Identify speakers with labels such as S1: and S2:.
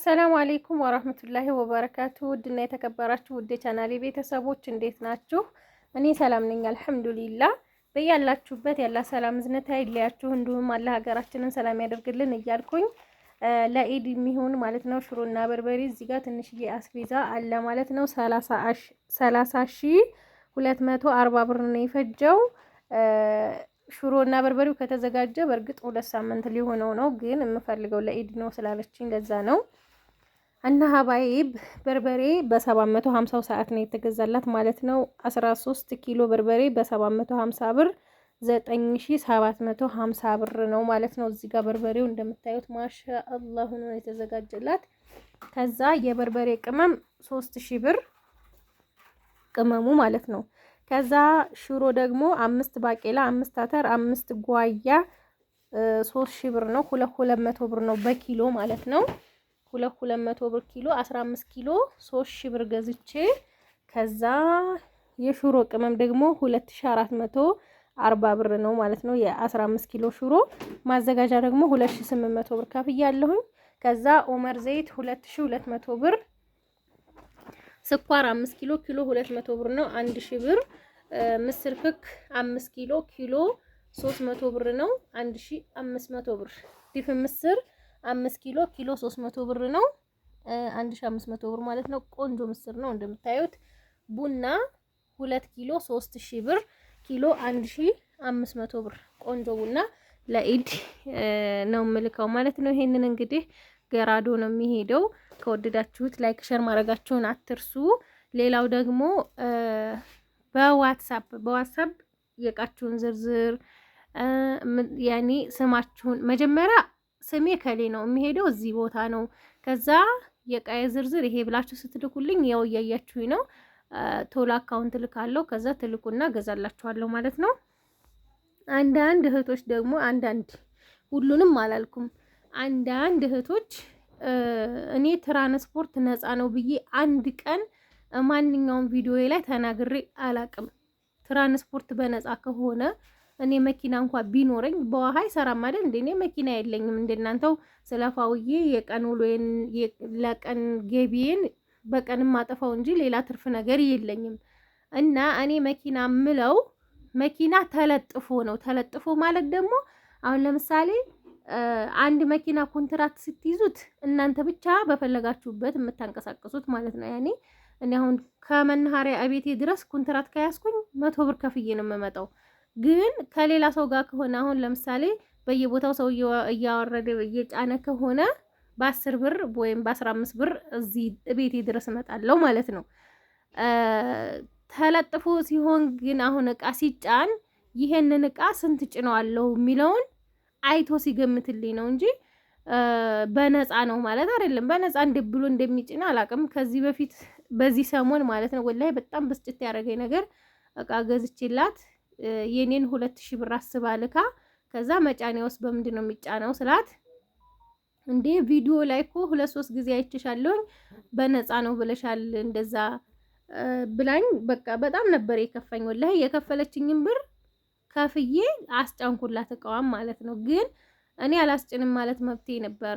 S1: አሰላሙ አለይኩም ወራህመቱላሂ ወበረካቱ። ውድና የተከበራችሁ ውድ ቻናሌ ቤተሰቦች እንዴት ናችሁ? እኔ ሰላም ነኝ አልሐምዱሊላህ። በያላችሁበት ያላ ሰላም ዝነታ ይለያችሁ፣ እንዲሁም አላህ ሀገራችንን ሰላም ያደርግልን እያልኩኝ ለኢድ የሚሆን ማለት ነው ሽሮና በርበሬ እዚህ ጋር ትንሽዬ አስቤዛ አለ ማለት ነው 30,240 ብር ነው የፈጀው። ሽሮና በርበሬው ከተዘጋጀ በእርግጥ 2 ሳምንት ሊሆነው ነው፣ ግን የምፈልገው ለኢድ ነው ስላለችኝ ለዛ ነው። እና ሀባይብ በርበሬ በ750 ሰዓት ነው የተገዛላት ማለት ነው። 13 ኪሎ በርበሬ በ750 ብር 9750 ብር ነው ማለት ነው። እዚህ ጋር በርበሬው እንደምታዩት ማሻአላህ ሆኖ የተዘጋጀላት። ከዛ የበርበሬ ቅመም 3000 ብር ቅመሙ ማለት ነው። ከዛ ሽሮ ደግሞ 5 ባቄላ፣ 5 አተር፣ 5 ጓያ 3000 ብር ነው። 200 ብር ነው በኪሎ ማለት ነው። 200 ብር ኪሎ 15 ኪሎ 3000 ብር ገዝቼ ከዛ የሽሮ ቅመም ደግሞ 2440 ብር ነው ማለት ነው። የ15 ኪሎ ሽሮ ማዘጋጃ ደግሞ 2800 ብር ከፍያለሁኝ። ከዛ ኦመር ዘይት 2200 ብር፣ ስኳር 5 ኪሎ ኪሎ 200 ብር ነው 1000 ብር። ምስር ፍክ 5 ኪሎ ኪሎ 300 ብር ነው 1500 ብር። ድፍን ምስር 5 ኪሎ ኪሎ 300 ብር ነው 1500 ብር ማለት ነው። ቆንጆ ምስር ነው እንደምታዩት። ቡና 2 ኪሎ 3000 ብር ኪሎ 1500 ብር። ቆንጆ ቡና ለኢድ ነው የምልከው ማለት ነው። ይሄንን እንግዲህ ገራዶ ነው የሚሄደው። ከወደዳችሁት ላይክ ሸር ማድረጋችሁን አትርሱ። ሌላው ደግሞ በዋትስአፕ የቃችሁን ዝርዝር ያኔ ስማችሁን መጀመሪያ ስሜ ከሌ ነው የሚሄደው እዚህ ቦታ ነው። ከዛ የቃየ ዝርዝር ይሄ ብላችሁ ስትልኩልኝ ያው እያያችሁኝ ነው። ቶሎ አካውንት ልካለሁ። ከዛ ትልኩና ገዛላችኋለሁ ማለት ነው። አንዳንድ እህቶች ደግሞ ሁሉንም አላልኩም። አንዳንድ እህቶች እኔ ትራንስፖርት ነፃ ነው ብዬ አንድ ቀን ማንኛውም ቪዲዮ ላይ ተናግሬ አላቅም። ትራንስፖርት በነፃ ከሆነ እኔ መኪና እንኳን ቢኖረኝ በውሃ አይሰራም አይደል እንዴ? እኔ መኪና የለኝም እንደናንተው ስለፋውዬ የቀን ውሎዬን ለቀን ገቢዬን በቀን ማጠፋው እንጂ ሌላ ትርፍ ነገር የለኝም። እና እኔ መኪና ምለው መኪና ተለጥፎ ነው። ተለጥፎ ማለት ደግሞ አሁን ለምሳሌ አንድ መኪና ኮንትራት ስትይዙት እናንተ ብቻ በፈለጋችሁበት የምታንቀሳቀሱት ማለት ነው። ያኔ እኔ አሁን ከመናኸሪያ አቤቴ ድረስ ኮንትራት ከያዝኩኝ 100 ብር ከፍዬ ነው የምመጣው። ግን ከሌላ ሰው ጋር ከሆነ አሁን ለምሳሌ በየቦታው ሰው እያወረደ እየጫነ ከሆነ በ10 ብር ወይም በ15 ብር እዚህ ቤቴ ድረስ እመጣለሁ ማለት ነው። ተለጥፎ ሲሆን ግን አሁን እቃ ሲጫን ይሄንን እቃ ስንት ጭነዋለሁ የሚለውን አይቶ ሲገምትልኝ ነው እንጂ በነፃ ነው ማለት አይደለም። በነፃ ብሎ እንደሚጭን አላውቅም። ከዚህ በፊት በዚህ ሰሞን ማለት ነው ወላሂ በጣም ብስጭት ያደረገኝ ነገር እቃ ገዝቼላት የኔን 2000 ብር አስባልካ ከዛ መጫኔ ውስጥ በምንድን ነው የሚጫነው ስላት እንዴ ቪዲዮ ላይ እኮ 2-3 ጊዜ አይችሻለሁኝ በነፃ ነው ብለሻል እንደዛ ብላኝ። በቃ በጣም ነበር የከፈኝ ወላሂ። የከፈለችኝን ብር ከፍዬ አስጫንኩላት እቃዋን ማለት ነው። ግን እኔ አላስጭንም ማለት መብቴ ነበረ።